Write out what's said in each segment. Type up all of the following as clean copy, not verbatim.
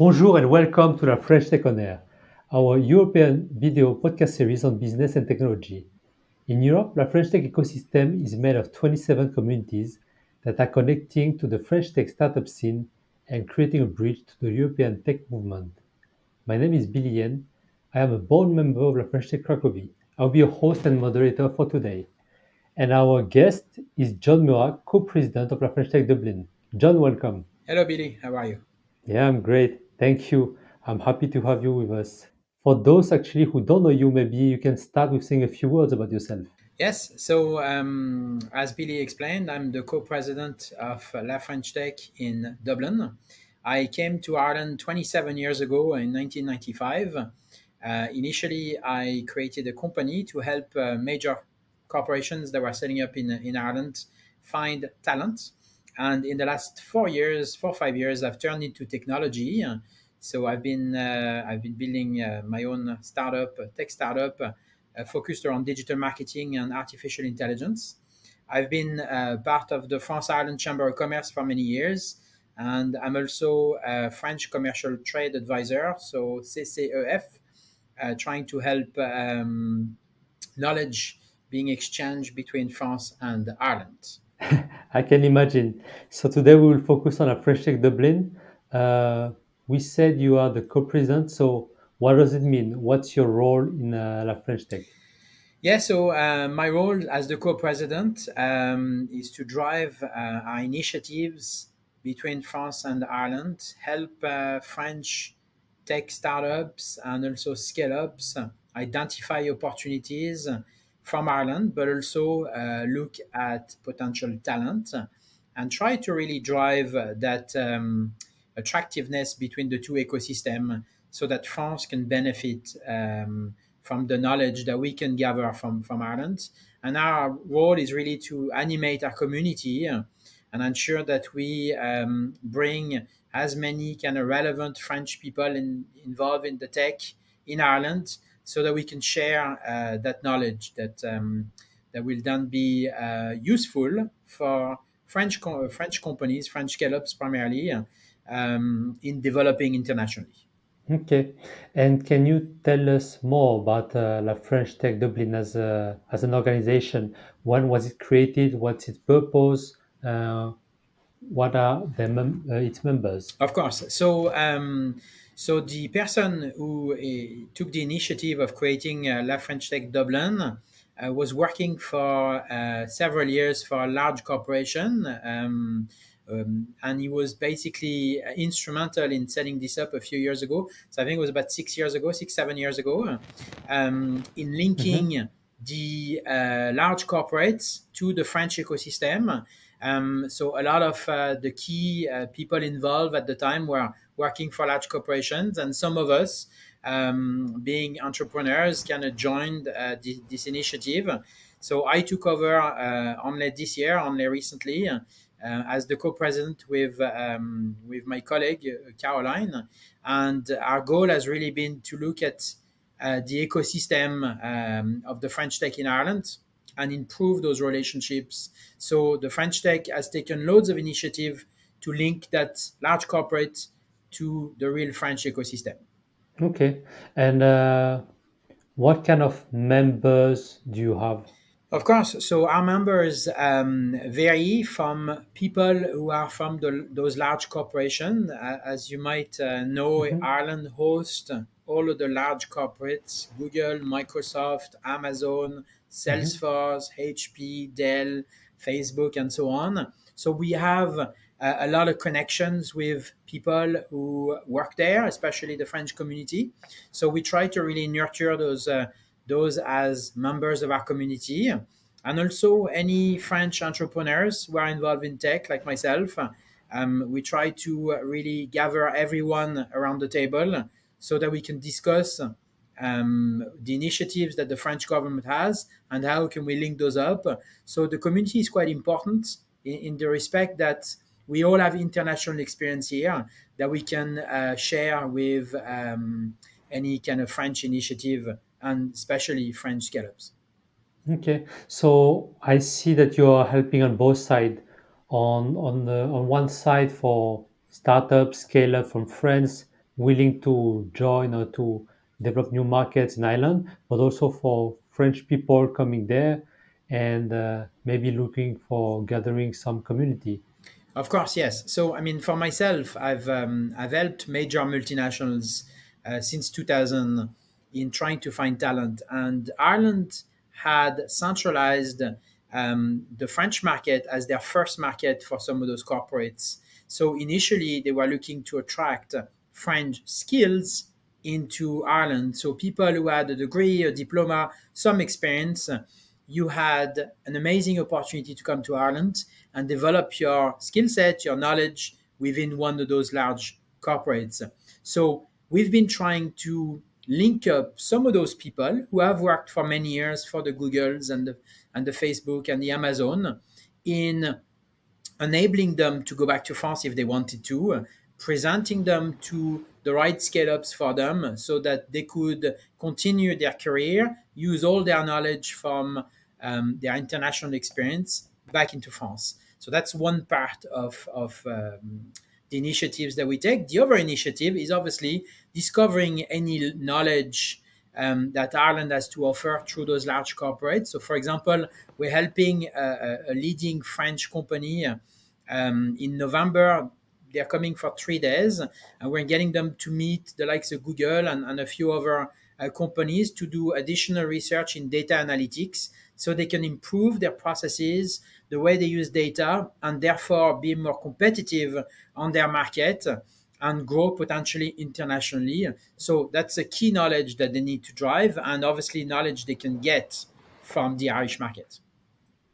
Bonjour and welcome to the French Tech On Air, our European video podcast series on business and technology. In Europe, the French tech ecosystem is made of 27 communities that are connecting to the French tech startup scene and creating a bridge to the European tech movement. My name is Billy Yen. I am a board member of the French Tech Cracovie. I'll be your host and moderator for today. And our guest is John Murat, co-president of the French Tech Dublin. John, welcome. Hello, Billy. How are you? Yeah, I'm great. Thank you. I'm happy to have you with us. For those actually who don't know you, maybe you can start with saying a few words about yourself. Yes, so as Billy explained, I'm the co president of La French Tech in Dublin. I came to Ireland 27 years ago in 1995. Initially, I created a company to help major corporations that were setting up in Ireland find talent. And in the last 4 years, 5 years, I've turned into technology. So I've been building my own startup, tech startup, focused around digital marketing and artificial intelligence. I've been part of the France Ireland Chamber of Commerce for many years, and I'm also a French commercial trade advisor, so CCEF, trying to help knowledge being exchanged between France and Ireland. I can imagine. So today we will focus on a French Tech Dublin. Uh, we said you are the co-president. So what does it mean? What's your role in La French Tech? Yeah, so my role as the co-president is to drive our initiatives between France and Ireland, help French tech startups and also scale-ups identify opportunities from Ireland, but also look at potential talent and try to really drive that attractiveness between the two ecosystems so that France can benefit from the knowledge that we can gather from Ireland. And our role is really to animate our community and ensure that we bring as many kind of relevant French people involved in the tech in Ireland so that we can share that knowledge that will then be useful for French companies, French scale-ups primarily, in developing internationally. Okay. And can you tell us more about La French Tech Dublin as an organization? When was it created? What's its purpose? What are its members? Of course. So the person who took the initiative of creating La French Tech Dublin was working for several years for a large corporation. And he was basically instrumental in setting this up a few years ago. So I think it was about 6 years ago, 7 years ago, in Mhm. linking the large corporates to the French ecosystem. So a lot of the key people involved at the time were working for large corporations, and some of us, being entrepreneurs, kind of joined this initiative. So I took over only this year, only recently, as the co-president with my colleague Caroline, and our goal has really been to look at the ecosystem of the French tech in Ireland and improve those relationships. So the French tech has taken loads of initiative to link that large corporate to the real French ecosystem. Okay. And what kind of members do you have? Of course. So our members vary from people who are from those large corporations. As you might know, Mhm, Ireland hosts all of the large corporates: Google, Microsoft, Amazon, mhm, Salesforce, HP, Dell, Facebook, and so on. So we have a lot of connections with people who work there, especially the French community. So we try to really nurture those as members of our community, and also any French entrepreneurs who are involved in tech, like myself. We try to really gather everyone around the table so that we can discuss the initiatives that the French government has and how can we link those up. So the community is quite important in the respect that we all have international experience here that we can share with any kind of French initiative, and especially French scale-ups. Okay. So I see that you are helping on both sides. On one side for startups, scale up from France, willing to join or to develop new markets in Ireland, but also for French people coming there and maybe looking for gathering some community. Of course, yes. So, I mean, for myself, I've helped major multinationals since 2000 in trying to find talent, and Ireland had centralized the French market as their first market for some of those corporates. So initially, they were looking to attract French skills into Ireland. So people who had a degree, a diploma, some experience, you had an amazing opportunity to come to Ireland and develop your skill set, your knowledge within one of those large corporates. So we've been trying to link up some of those people who have worked for many years for the Googles and the Facebook and the Amazon in enabling them to go back to France if they wanted to, presenting them to the right scale ups for them so that they could continue their career, use all their knowledge from their international experience back into France. So that's one part of the initiatives that we take. The other initiative is obviously discovering any knowledge that Ireland has to offer through those large corporates. So, for example, we're helping a leading French company in November. They're coming for 3 days, and we're getting them to meet the likes of Google and a few other companies to do additional research in data analytics so they can improve their processes, the way they use data, and therefore be more competitive on their market and grow potentially internationally. So that's a key knowledge that they need to drive, and obviously knowledge they can get from the Irish market.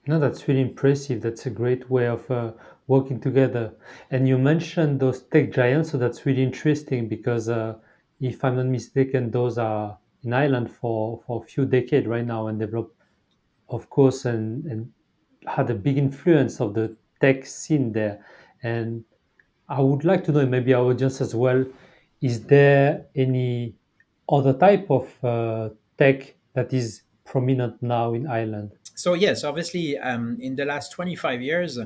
No, that's really impressive. That's a great way of working together. And you mentioned those tech giants, so that's really interesting because if I'm not mistaken, those are in Ireland for a few decades right now and develop, of course, and had a big influence of the tech scene there. And I would like to know, maybe our audience as well, is there any other type of tech that is prominent now in Ireland? So yes, obviously, in the last 25 years,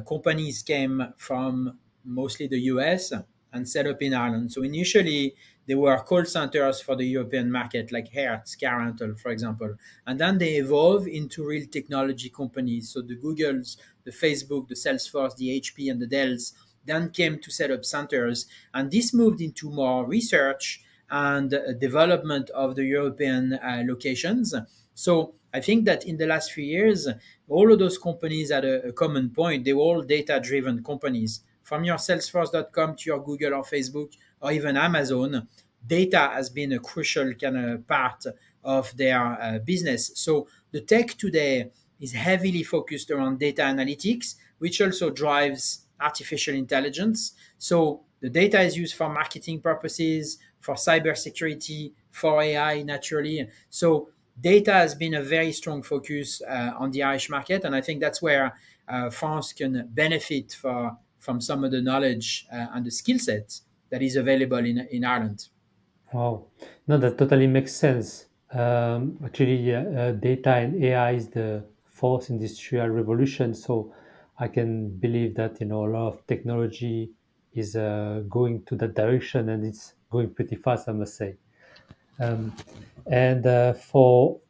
companies came from mostly the US and set up in Ireland. So initially, they were call centers for the European market, like Hertz, Car Rental, for example. And then they evolved into real technology companies. So the Googles, the Facebook, the Salesforce, the HP, and the Dells then came to set up centers. And this moved into more research and development of the European locations. So I think that in the last few years, all of those companies had a common point. They were all data driven companies. From your Salesforce.com to your Google or Facebook or even Amazon, data has been a crucial kind of part of their business. So the tech today is heavily focused around data analytics, which also drives artificial intelligence. So the data is used for marketing purposes, for cybersecurity, for AI, naturally. So data has been a very strong focus on the Irish market, and I think that's where France can benefit from some of the knowledge and the skill set that is available in Ireland. Wow. No, that totally makes sense. Actually, yeah, data and AI is the fourth industrial revolution. So I can believe that, a lot of technology is going to that direction and it's going pretty fast, I must say. Um, and for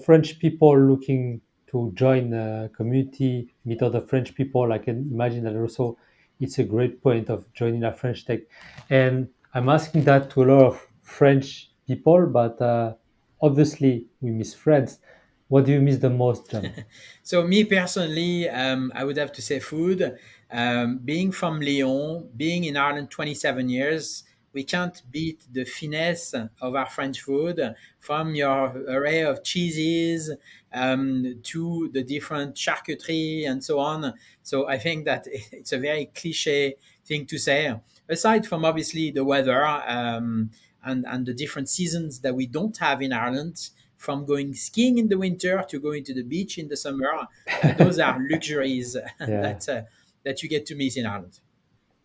French people looking to join a community, meet other French people, I can imagine that also it's a great point of joining a French Tech. And I'm asking that to a lot of French people, but obviously we miss France. What do you miss the most, John? So me personally, I would have to say food. Being from Lyon, being in Ireland 27 years, we can't beat the finesse of our French food, from your array of cheeses to the different charcuterie and so on. So I think that it's a very cliche thing to say. Aside from obviously the weather and the different seasons that we don't have in Ireland, from going skiing in the winter to going to the beach in the summer. Those are luxuries Yeah, that you get to meet in Ireland.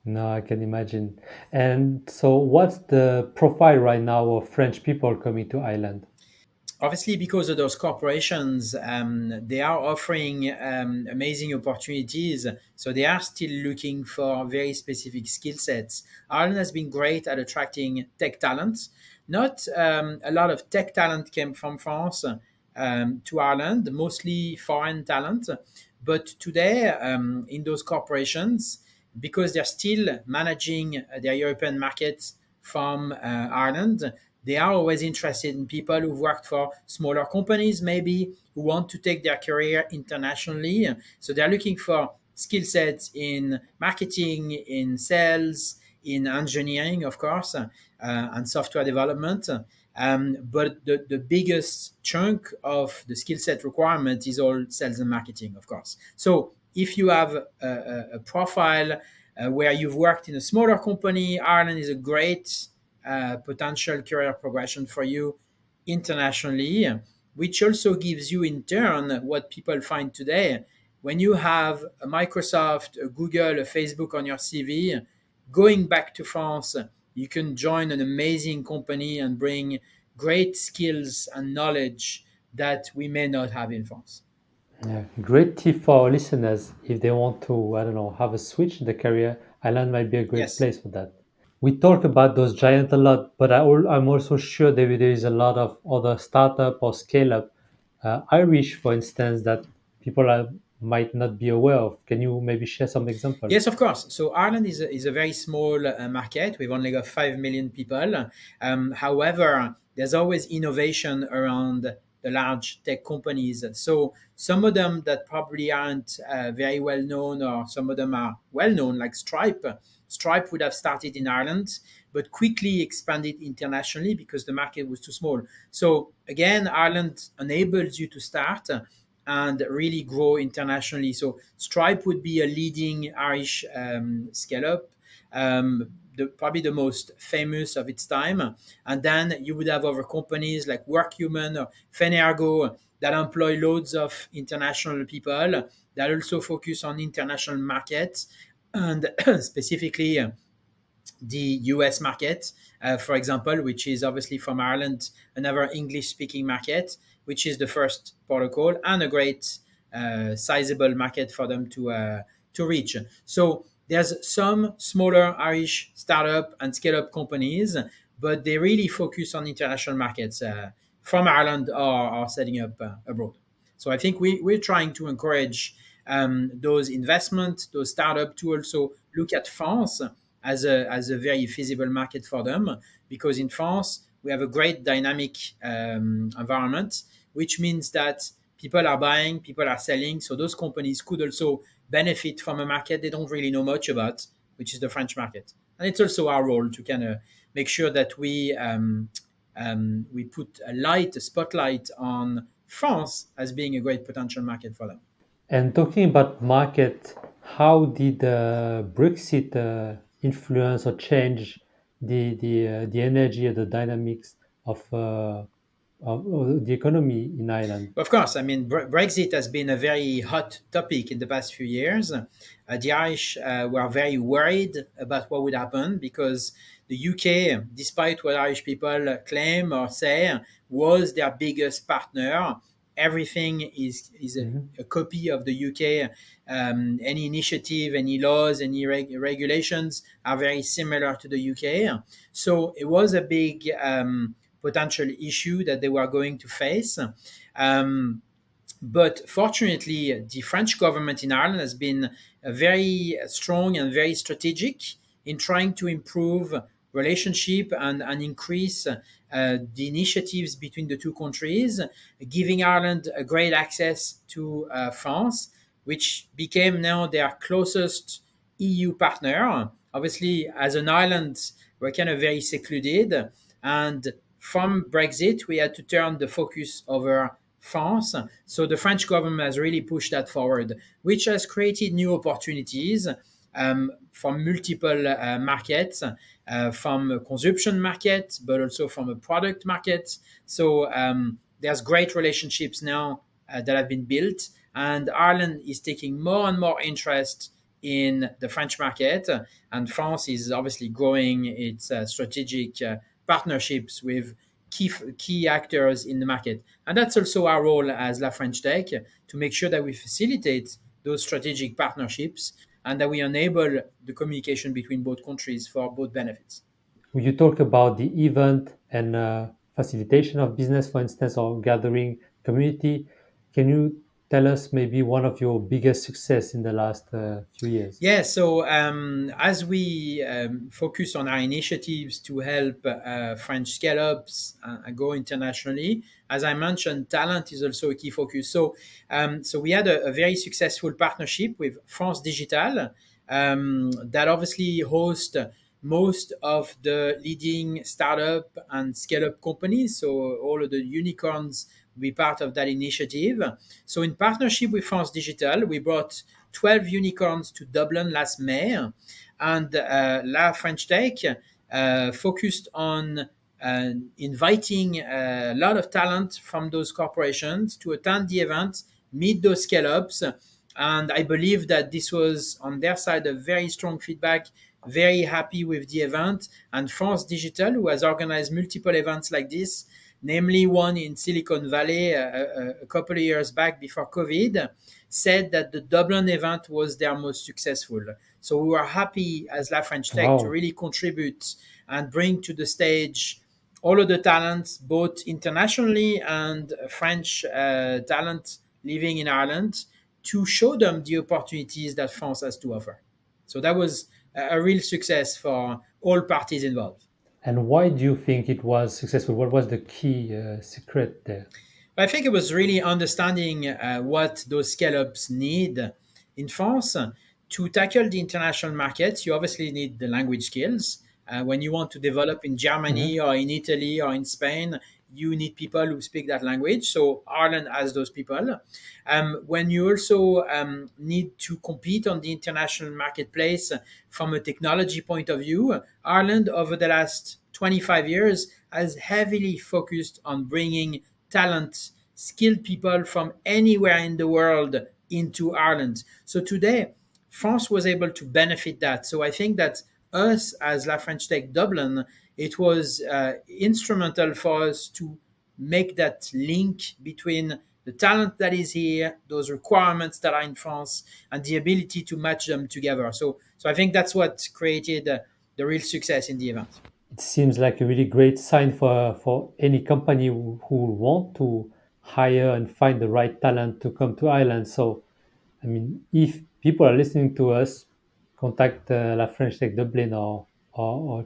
no, I can imagine. And so, what's the profile right now of French people coming to Ireland? obviously because of those corporations, they are offering amazing opportunities, so they are still looking for very specific skill sets. Ireland has been great at attracting tech talent. Not a lot of tech talent came from France to Ireland, mostly foreign talent. But today, in those corporations, because they're still managing their European markets from Ireland, they are always interested in people who've worked for smaller companies, maybe who want to take their career internationally. So they're looking for skill sets in marketing, in sales, in engineering, of course, and software development. But the biggest chunk of the skill set requirement is all sales and marketing, of course. So if you have a profile where you've worked in a smaller company, Ireland is a great potential career progression for you internationally, which also gives you, in turn, what people find today. When you have a Microsoft, a Google, a Facebook on your CV, going back to France, you can join an amazing company and bring great skills and knowledge that we may not have in France. Yeah, great tip for our listeners if they want to, I don't know, have a switch in the career. Ireland might be a great Yes. place for that. We talk about those giants a lot, but I'm also sure that there is a lot of other startup or scale up, Irish, for instance, that might not be aware of. Can you maybe share some example? Yes, of course. So Ireland is a very small market. We've only got 5 million people. However, there's always innovation around the large tech companies. So some of them that probably aren't very well known, or some of them are well known, like Stripe. Stripe would have started in Ireland, but quickly expanded internationally because the market was too small. So again, Ireland enables you to start and really grow internationally. So Stripe would be a leading Irish scale up, probably the most famous of its time. And then you would have other companies like Workhuman or Fenergo that employ loads of international people that also focus on international markets and specifically the US market, for example, which is obviously from Ireland, another English speaking market, which is the first protocol and a great sizable market for them to reach. So there's some smaller Irish startup and scale up companies, but they really focus on international markets from Ireland or setting up abroad. So I think we're trying to encourage those investment, those startups to also look at France as a very feasible market for them, because in France we have a great dynamic environment, which means that people are buying, people are selling. So those companies could also benefit from a market they don't really know much about, which is the French market. And it's also our role to kind of make sure that we put a spotlight on France as being a great potential market for them. And talking about market, how did Brexit influence or change the energy and the dynamics of the economy in Ireland? Of course, I mean, Brexit has been a very hot topic in the past few years. The Irish were very worried about what would happen because the UK, despite what Irish people claim or say, was their biggest partner. Everything is Mhm. a copy of the UK. Any initiative, any laws, any regulations are very similar to the UK. So it was a big potential issue that they were going to face. Um, but fortunately, the French government in Ireland has been very strong and very strategic in trying to improve relationship and increase the initiatives between the two countries, giving Ireland a great access to France, which became now their closest EU partner. Obviously, as an island, we're kind of very secluded, and from Brexit, we had to turn the focus over France. So the French government has really pushed that forward, which has created new opportunities from multiple markets, from a consumption market, but also from a product market. So there's great relationships now that have been built, and Ireland is taking more and more interest in the French market, and France is obviously growing its strategic partnerships with key actors in the market. And that's also our role as La French Tech, to make sure that we facilitate those strategic partnerships and that we enable the communication between both countries for both benefits. You talk about the event and facilitation of business, for instance, or gathering community. Can you tell us maybe one of your biggest success in the last few years? Yeah, so as we focus on our initiatives to help French scale ups go internationally, as I mentioned, talent is also a key focus. So we had a very successful partnership with France Digital that obviously host most of the leading startup and scale up companies. So all of the unicorns will be part of that initiative. So in partnership with France Digital, we brought 12 unicorns to Dublin last May, and La French Tech focused on inviting a lot of talent from those corporations to attend the event, meet those scale ups. And I believe that this was on their side a very strong feedback, very happy with the event. And France Digital, who has organized multiple events like this, namely one in Silicon Valley a couple of years back before COVID, said that the Dublin event was their most successful. So we were happy as La French Tech to Wow. really contribute and bring to the stage all of the talents, both internationally and French talent living in Ireland, to show them the opportunities that France has to offer. So that was a real success for all parties involved. And why do you think it was successful? What was the key secret there? But I think it was really understanding what those scale ups need in France to tackle the international markets. You obviously need the language skills. When you want to develop in Mhm. Germany or in Italy or in Spain, you need people who speak that language. So Ireland has those people. When you also need to compete on the international marketplace from a technology point of view, Ireland over the last 25 years has heavily focused on bringing talent, skilled people from anywhere in the world into Ireland. So today, France was able to benefit that. So I think that us as La French Tech Dublin, it was instrumental for us to make that link between the talent that is here, those requirements that are in France, and the ability to match them together. So I think that's what created the real success in the event. It seems like a really great sign for any company who want to hire and find the right talent to come to Ireland. So, I mean, if people are listening to us, contact La French Tech Dublin or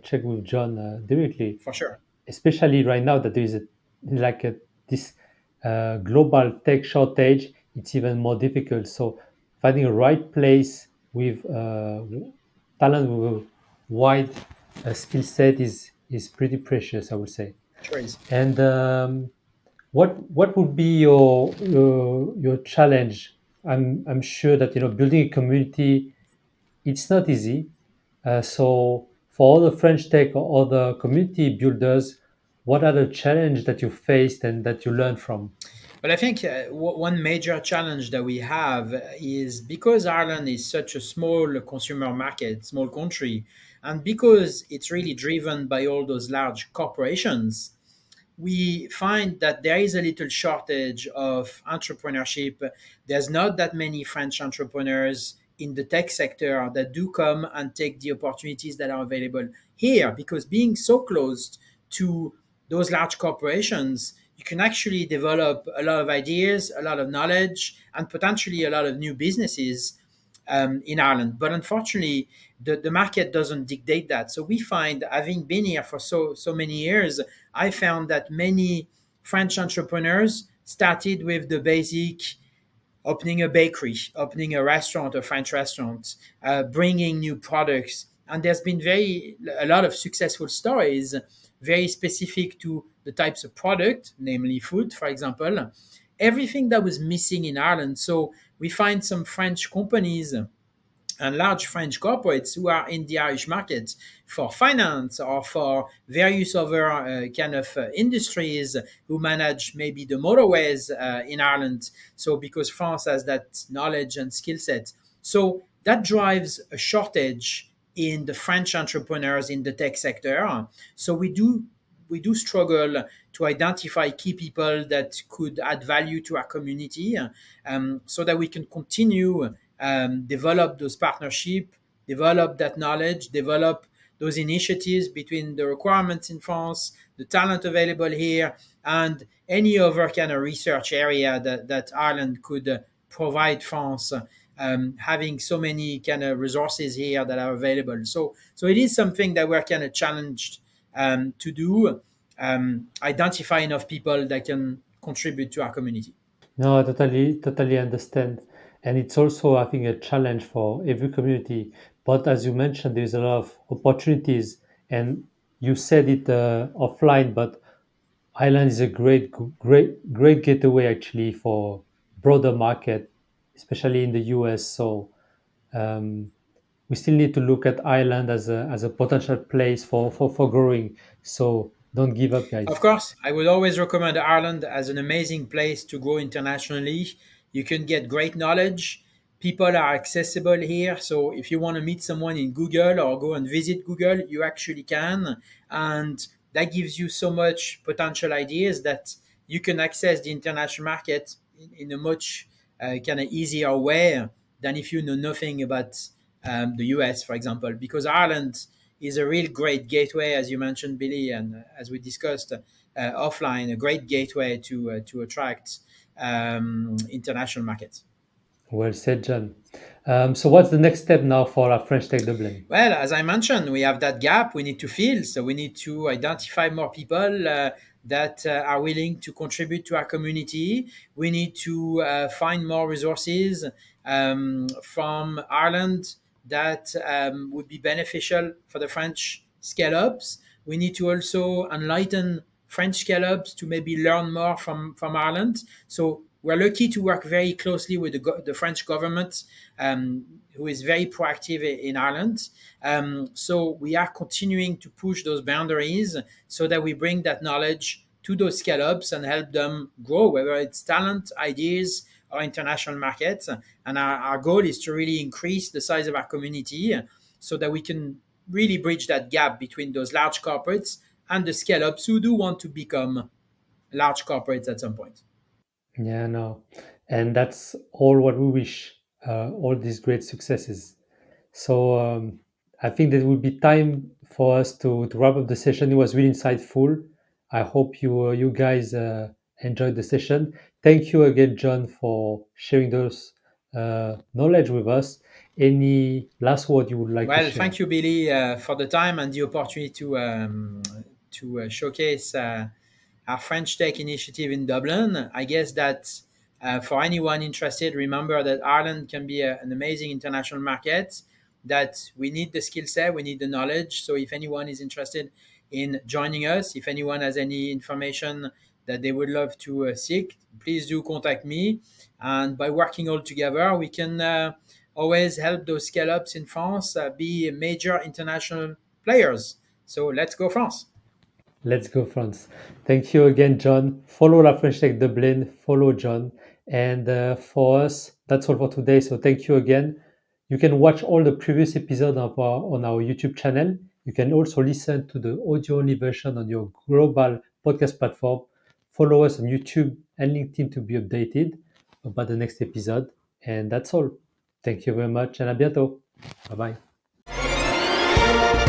check with John directly, For sure. especially right now that there is like a, this global tech shortage. It's even more difficult. So finding a right place with talent with a wide skill set is pretty precious, I would say. Sure is. And what would be your challenge? I'm sure that building a community, it's not easy. So for all the French Tech or other community builders, what are the challenges that you faced and that you learned from? But I think one major challenge that we have is because Ireland is such a small consumer market, small country, and because it's really driven by all those large corporations, we find that there is a little shortage of entrepreneurship. There's not that many French entrepreneurs in the tech sector that do come and take the opportunities that are available here because being so close to those large corporations, you can actually develop a lot of ideas, a lot of knowledge, and potentially a lot of new businesses in Ireland. But unfortunately, the market doesn't dictate that. So we find, having been here for so many years, I found that many French entrepreneurs started with the basic opening a bakery, opening a restaurant, a French restaurant, bringing new products. And there's been a lot of successful stories, very specific to the types of product, namely food, for example. Everything that was missing in Ireland. So we find some French companies and large French corporates who are in the Irish market for finance or for various other kind of industries who manage maybe the motorways in Ireland. So because France has that knowledge and skill set, so that drives a shortage in the French entrepreneurs in the tech sector. So we do struggle to identify key people that could add value to our community, so that we can continue develop those partnership, develop that knowledge, develop those initiatives between the requirements in France, the talent available here, and any other kind of research area that Ireland could provide France, having so many kind of resources here that are available. So it is something that we're kind of challenged to do, identify enough people that can contribute to our community. No, I totally understand. And it's also, I think, a challenge for every community. But as you mentioned, there's a lot of opportunities. And you said it offline, but Ireland is a great gateway actually for broader market, especially in the US. So um, we still need to look at Ireland as a potential place for growing. So don't give up, Of guys. course, I would always recommend Ireland as an amazing place to go internationally. You can get great knowledge. People are accessible here. So if you want to meet someone in Google or go and visit Google, you actually can. And that gives you so much potential ideas that you can access the international market in a much kind of easier way than if you know nothing about the US, for example, because Ireland is a real great gateway, as you mentioned, Billy, and as we discussed offline, a great gateway to attract international markets. Well said, John. So what's the next step now for our French Tech Dublin? Well, as I mentioned, we have that gap we need to fill. So we need to identify more people that are willing to contribute to our community. We need to find more resources from Ireland that would be beneficial for the French scale ups. We need to also enlighten French scale ups to maybe learn more from Ireland. So we're lucky to work very closely with the French government, who is very proactive in Ireland. So we are continuing to push those boundaries so that we bring that knowledge to those scale ups and help them grow, whether it's talent, ideas, or international markets. And our goal is to really increase the size of our community so that we can really bridge that gap between those large corporates and the scale ups who do want to become large corporates at some point. Yeah, no, and that's all what we wish. All these great successes. So I think that would be time for us to wrap up the session. It was really insightful. I hope you guys enjoyed the session. Thank you again, John, for sharing those knowledge with us. Any last word you would like to Well, share? thank you, Billy, for the time and the opportunity to showcase our French Tech initiative in Dublin. I guess that for anyone interested, remember that Ireland can be an amazing international market. That we need the skill set, we need the knowledge. So if anyone is interested in joining us, if anyone has any information that they would love to seek, please do contact me. And by working all together, we can always help those scale ups in France be major international players. So let's go, France. Let's go, France. Thank you again, John. Follow La French Tech Dublin, follow John. And for us, that's all for today. So thank you again. You can watch all the previous episodes on our YouTube channel. You can also listen to the audio only version on your global podcast platform. Follow us on YouTube and LinkedIn to be updated about the next episode. And that's all. Thank you very much and à bientôt. Bye bye.